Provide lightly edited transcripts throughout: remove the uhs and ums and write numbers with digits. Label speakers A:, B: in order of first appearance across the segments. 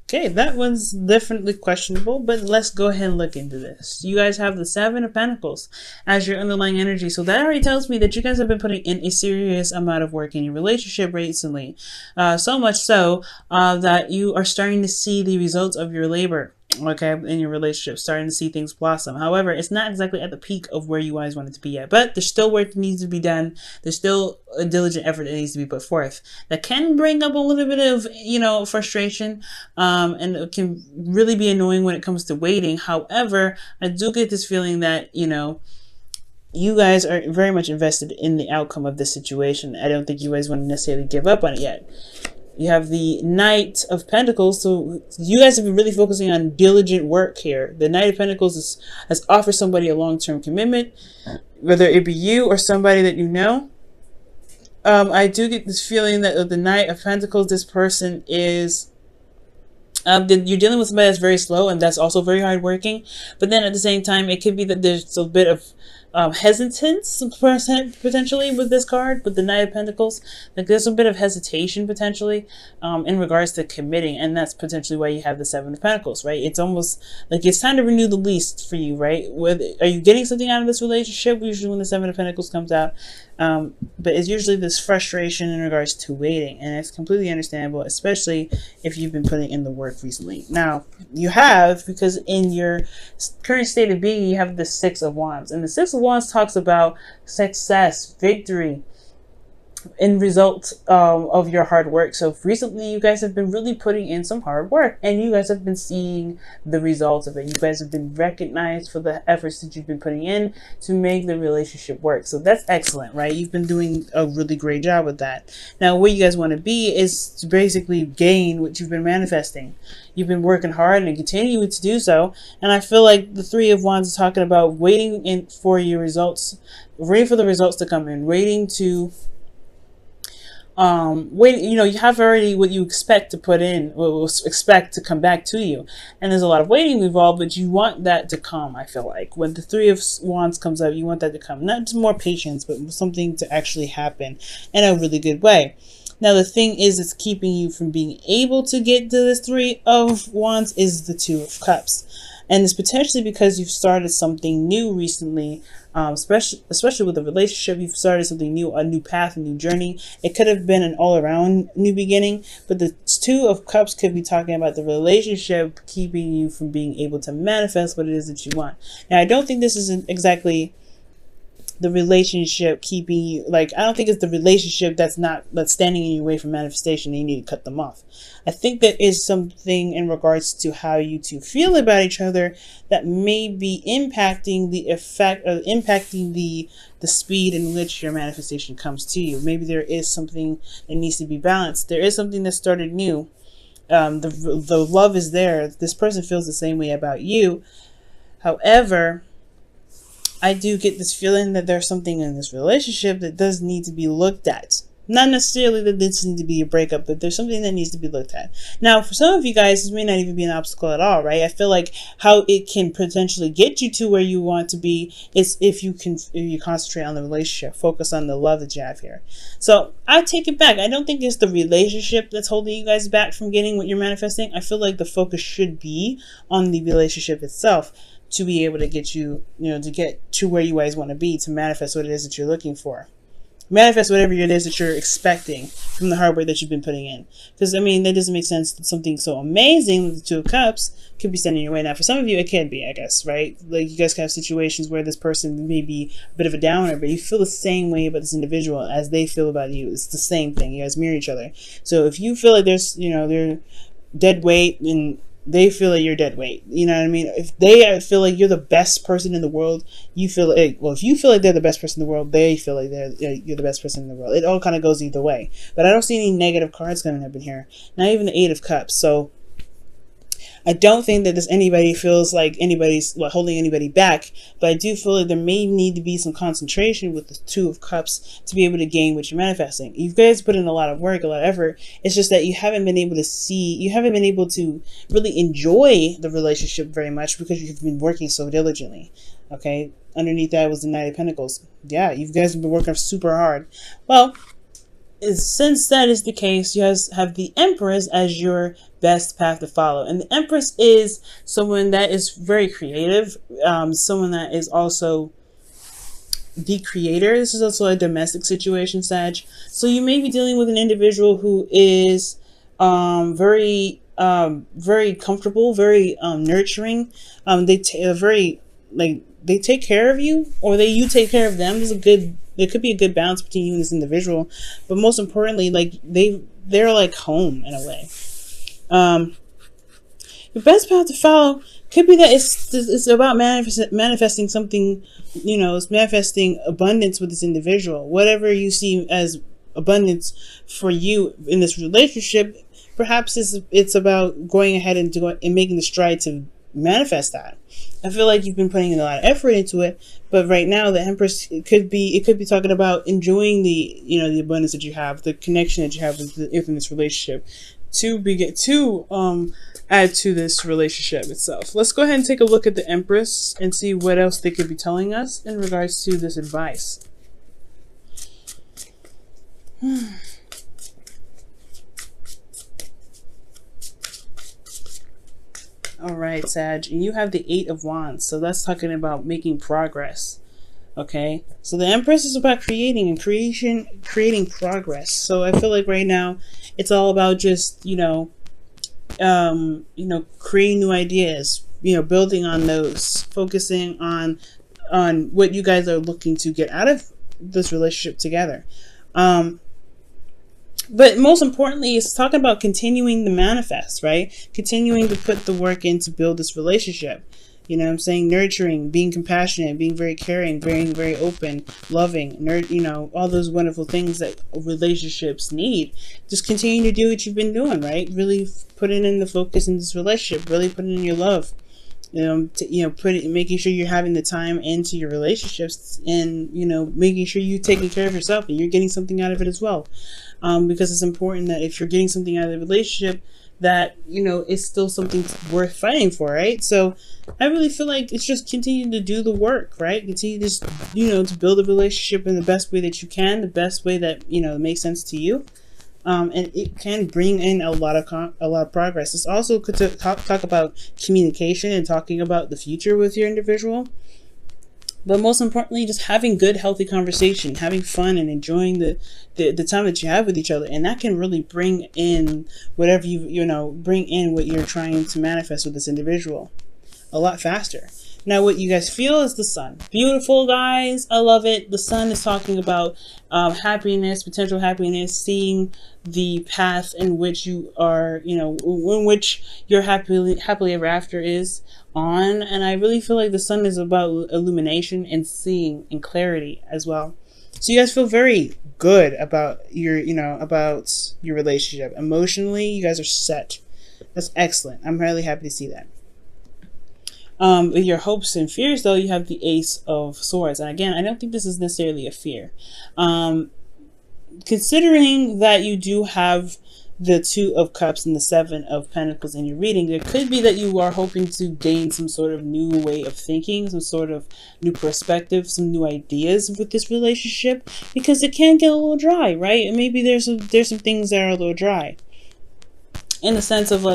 A: Okay, that one's definitely questionable, but let's go ahead and look into this. You guys have the Seven of Pentacles as your underlying energy, so that already tells me that you guys have been putting in a serious amount of work in your relationship recently. So much so that you are starting to see the results of your labor. Okay, in your relationship, starting to see things blossom. However, it's not exactly at the peak of where you guys want it to be at, but there's still work that needs to be done. There's still a diligent effort that needs to be put forth. That can bring up a little bit of, frustration, and it can really be annoying when it comes to waiting. However, I do get this feeling that, you guys are very much invested in the outcome of this situation. I don't think you guys want to necessarily give up on it yet. You have the Knight of Pentacles, so you guys have been really focusing on diligent work here. The Knight of Pentacles has offered somebody a long-term commitment, whether it be you or somebody that you know. I do get this feeling that the Knight of Pentacles, this person is you're dealing with somebody that's very slow and that's also very hardworking. But then at the same time, it could be that there's a bit of hesitance potentially with this card, with the Knight of Pentacles. Like there's a bit of hesitation potentially in regards to committing, and that's potentially why you have the Seven of Pentacles, right? It's almost like it's time to renew the lease for you, right? Are you getting something out of this relationship? Usually when the Seven of Pentacles comes out, but it's usually this frustration in regards to waiting, and it's completely understandable, especially if you've been putting in the work recently. Now you have, because in your current state of being, you have the Six of Wands, and the Six of Wands talks about success, victory, in result of your hard work. So recently you guys have been really putting in some hard work, and you guys have been seeing the results of it. You guys have been recognized for the efforts that you've been putting in to make the relationship work. So that's excellent, right? You've been doing a really great job with that. Now where you guys want to be is to basically gain what you've been manifesting. You've been working hard and continue to do so, and I feel like the Three of Wands is talking about waiting for your results, waiting for the results to come in, waiting to you have already what you expect to put in, what expect to come back to you, and there's a lot of waiting involved, but you want that to come. I feel like when the Three of Wands comes out, you want that to come, not just more patience, but something to actually happen in a really good way. Now the thing is, it's keeping you from being able to get to this Three of Wands is the Two of Cups. And it's potentially because you've started something new recently, especially with a relationship. You've started something new, a new path, a new journey. It could have been an all-around new beginning, but the Two of Cups could be talking about the relationship keeping you from being able to manifest what it is that you want. Now, I don't think this is exactly the relationship keeping you, I don't think it's the relationship that's standing in your way from manifestation and you need to cut them off. I think there is something in regards to how you two feel about each other that may be impacting the effect, or impacting the speed in which your manifestation comes to you. Maybe there is something that needs to be balanced. There is something that started new. The love is there. This person feels the same way about you. However, I do get this feeling that there's something in this relationship that does need to be looked at. Not necessarily that this needs to be a breakup, but there's something that needs to be looked at. Now, for some of you guys, this may not even be an obstacle at all, right? I feel like how it can potentially get you to where you want to be is if you concentrate on the relationship, focus on the love that you have here. So I take it back. I don't think it's the relationship that's holding you guys back from getting what you're manifesting. I feel like the focus should be on the relationship itself, to be able to get you, to get to where you guys want to be, to manifest what it is that you're looking for. Manifest whatever it is that you're expecting from the hard work that you've been putting in. Because, that doesn't make sense that something so amazing with the Two of Cups could be standing in your way. Now, for some of you, it can be, I guess, right? Like, you guys can have situations where this person may be a bit of a downer, but you feel the same way about this individual as they feel about you. It's the same thing. You guys mirror each other. So if you feel like there's, they're dead weight and they feel like you're dead weight. You know what I mean? If they feel like you're the best person in the world, you feel like, well, if you feel like they're the best person in the world, they feel like you're the best person in the world. It all kind of goes either way. But I don't see any negative cards coming up in here. Not even the Eight of Cups. So I don't think that anybody feels like anybody's holding anybody back, but I do feel like there may need to be some concentration with the Two of Cups to be able to gain what you're manifesting. You guys put in a lot of work, a lot of effort. It's just that you haven't been able to really enjoy the relationship very much because you've been working so diligently. Okay, underneath that was the Knight of Pentacles. Yeah, you guys have been working super hard. Well, since that is the case, you guys have the Empress as your best path to follow. And the Empress is someone that is very creative, someone that is also the creator. This is also a domestic situation, Sag. So you may be dealing with an individual who is very comfortable, very nurturing. They take care of you, or you take care of them. There could be a good balance between you and this individual, but most importantly, like they're like home in a way. The best path to follow could be that it's about manifesting something, it's manifesting abundance with this individual. Whatever you see as abundance for you in this relationship, perhaps it's about going ahead and making the stride to manifest that. I feel like you've been putting a lot of effort into it, but right now the Empress, it could be talking about enjoying the abundance that you have, the connection that you have within this relationship, to add to this relationship itself. Let's go ahead and take a look at the Empress and see what else they could be telling us in regards to this advice. All right, Sag, and you have the 8 of Wands, so that's talking about making progress. Okay, so the Empress is about creating progress. So I feel like right now it's all about just creating new ideas, building on those, focusing on what you guys are looking to get out of this relationship together. But most importantly, it's talking about continuing to manifest, right? Continuing to put the work in to build this relationship. You know what I'm saying? Nurturing, being compassionate, being very caring, being very open, loving, all those wonderful things that relationships need. Just continue to do what you've been doing, right? Really putting in the focus in this relationship, really putting in your love. Making sure you're having the time into your relationships, and making sure you're taking care of yourself and you're getting something out of it as well, because it's important that if you're getting something out of the relationship, that it's still something worth fighting for, right? So I really feel like it's just continue to do the work, right? Continue to to build a relationship in the best way that you can, the best way that makes sense to you. And it can bring in a lot of progress. It's also good to talk about communication and talking about the future with your individual. But most importantly, just having good, healthy conversation, having fun, and enjoying the time that you have with each other. And that can really bring in whatever bring in what you're trying to manifest with this individual a lot faster. Now, what you guys feel is the Sun. Beautiful, guys. I love it. The Sun is talking about happiness, potential happiness, seeing the path in which you are, in which your happily ever after is on. And I really feel like the Sun is about illumination and seeing and clarity as well. So you guys feel very good about your relationship. Emotionally, you guys are set. That's excellent. I'm really happy to see that. With your hopes and fears, though, you have the Ace of Swords. And again, I don't think this is necessarily a fear. Considering that you do have the 2 of Cups and the 7 of Pentacles in your reading, there could be that you are hoping to gain some sort of new way of thinking, some sort of new perspective, some new ideas with this relationship, because it can get a little dry, right? And maybe there's some things that are a little dry, in the sense of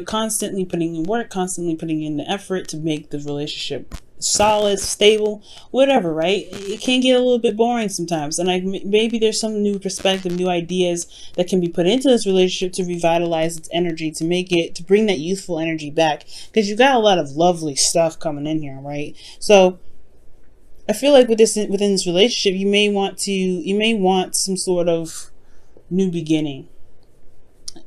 A: constantly putting in work, constantly putting in the effort to make the relationship solid, stable, whatever, right? It can get a little bit boring sometimes. And maybe there's some new perspective, new ideas that can be put into this relationship to revitalize its energy, to bring that youthful energy back. Because you've got a lot of lovely stuff coming in here, right? So I feel like within this relationship, you may want some sort of new beginning.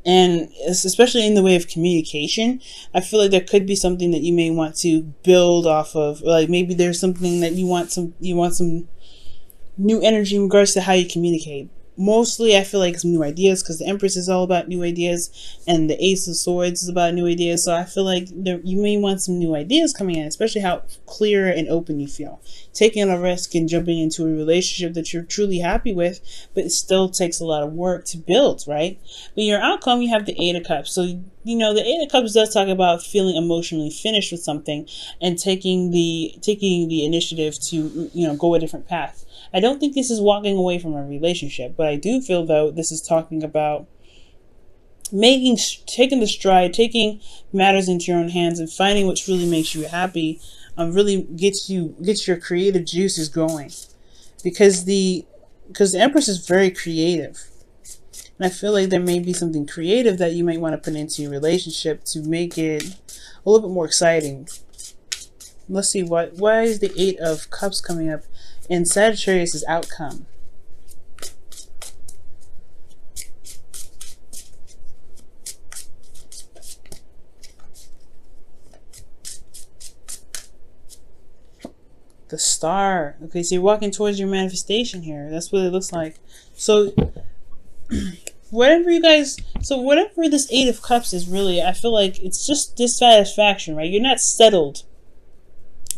A: And especially in the way of communication, I feel like there could be something that you may want to build off of. Like maybe there's something that you want some new energy in regards to how you communicate. Mostly, I feel like it's new ideas, because the Empress is all about new ideas, and the Ace of Swords is about new ideas. So I feel like you may want some new ideas coming in, especially how clear and open you feel. Taking a risk and jumping into a relationship that you're truly happy with, but it still takes a lot of work to build, right? But your outcome, you have the 8 of Cups. So, the 8 of Cups does talk about feeling emotionally finished with something and taking the initiative to, go a different path. I don't think this is walking away from a relationship, but I do feel though this is talking about taking the stride, taking matters into your own hands, and finding what really makes you happy. Really gets your creative juices going, because the Empress is very creative, and I feel like there may be something creative that you might want to put into your relationship to make it a little bit more exciting. Let's see, why is the Eight of Cups coming up in Sagittarius' outcome? The Star. Okay, so you're walking towards your manifestation here. That's what it looks like. So whatever this Eight of Cups is, really, I feel like it's just dissatisfaction, right? You're not settled.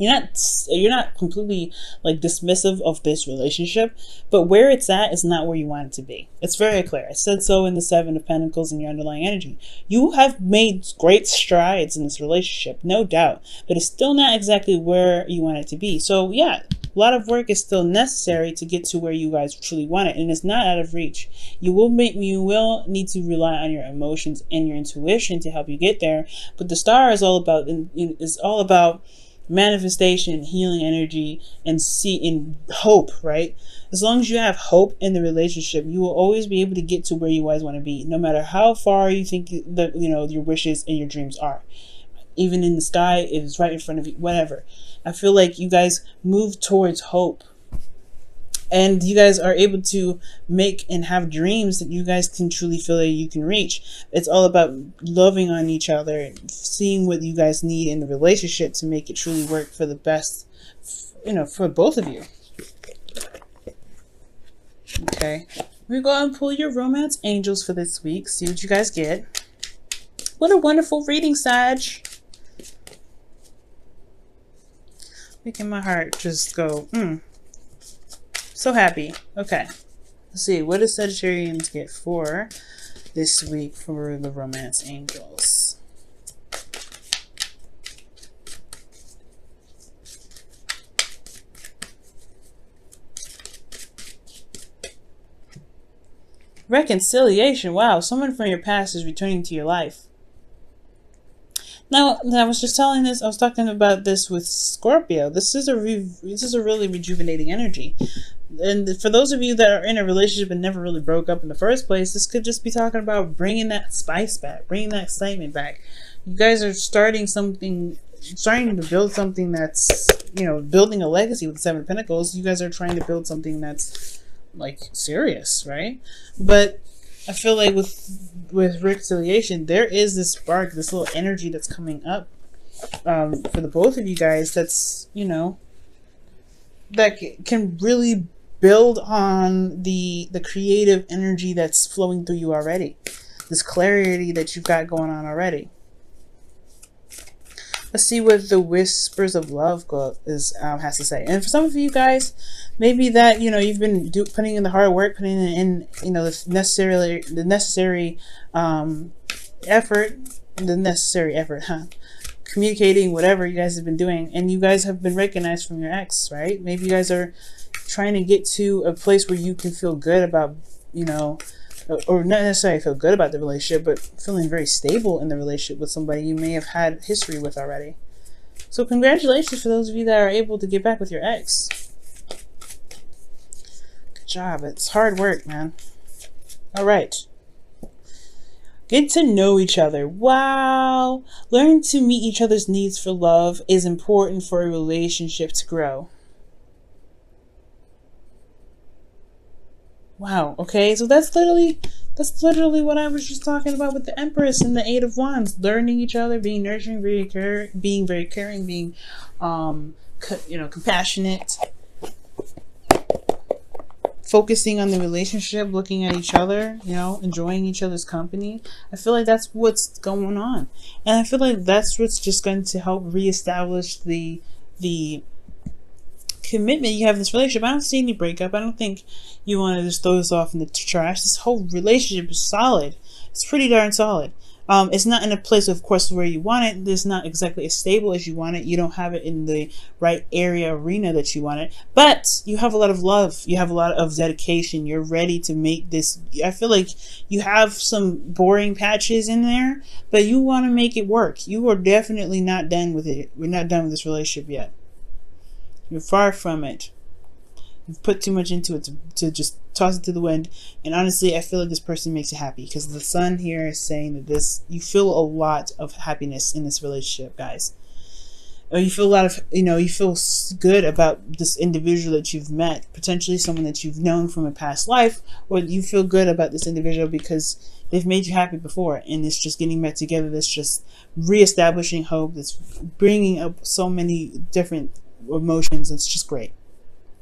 A: You're not completely like dismissive of this relationship, but where it's at is not where you want it to be. It's very clear. I said so in the Seven of Pentacles in your underlying energy. You have made great strides in this relationship, no doubt, but it's still not exactly where you want it to be. So yeah, a lot of work is still necessary to get to where you guys truly want it, and it's not out of reach. You will need to rely on your emotions and your intuition to help you get there. But the Star is all about manifestation, healing energy, and hope, right? As long as you have hope in the relationship, you will always be able to get to where you guys want to be, no matter how far you think that your wishes and your dreams are. Even in the sky, it is right in front of you, whatever. I feel like you guys move towards hope, and you guys are able to make and have dreams that you guys can truly feel that you can reach. It's all about loving on each other and seeing what you guys need in the relationship to make it truly work for the best, for both of you. Okay. We go and pull your romance angels for this week. See what you guys get. What a wonderful reading, Sag. Making my heart just go, So happy. Okay. Let's see. What does Sagittarians get for this week for the romance angels? Reconciliation. Wow. Someone from your past is returning to your life. Now, I was just I was talking about this with Scorpio. This is a really rejuvenating energy. And for those of you that are in a relationship and never really broke up in the first place, this could just be talking about bringing that spice back, bringing that excitement back. You guys are starting to build something that's, building a legacy with the Seven of Pentacles. You guys are trying to build something that's like serious, right? But I feel like with reconciliation, there is this spark, this little energy that's coming up for the both of you guys. That's that can really build on the creative energy that's flowing through you already. This clarity that you've got going on already. Let's see what the Whispers of Love has to say. And for some of you guys, maybe that you've been putting in the hard work, putting in the necessary effort, communicating whatever you guys have been doing, and you guys have been recognized from your ex, right? Maybe you guys are trying to get to a place where you can feel good about, or not necessarily feel good about the relationship, but feeling very stable in the relationship with somebody you may have had history with already. So congratulations for those of you that are able to get back with your ex. Good job. It's hard work, man. All right. Get to know each other. Wow. Learning to meet each other's needs for love is important for a relationship to grow. Wow. Okay. So that's literally what I was just talking about with the Empress and the Eight of Wands. Learning each other, being nurturing, being very caring, being, compassionate. Focusing on the relationship, looking at each other, enjoying each other's company. I feel like that's what's going on. And I feel like that's what's just going to help reestablish the commitment you have in this relationship. I don't see any breakup. I don't think you want to just throw this off in the trash. This whole relationship is solid. It's pretty darn solid. It's not in a place, of course, where you want it. It's not exactly as stable as you want it. You don't have it in the right area, arena that you want it. But you have a lot of love. You have a lot of dedication. You're ready to make this. I feel like you have some boring patches in there, but you want to make it work. You are definitely not done with it. We're not done with this relationship yet. You're far from it. You've put too much into it to just toss it to the wind. And honestly, I feel like this person makes you happy, because the sun here is saying that you feel a lot of happiness in this relationship, guys. Or you feel a lot of, you feel good about this individual that you've met, potentially someone that you've known from a past life, or you feel good about this individual because they've made you happy before, and it's just getting back together. That's just reestablishing hope. That's bringing up so many different emotions. It's just great.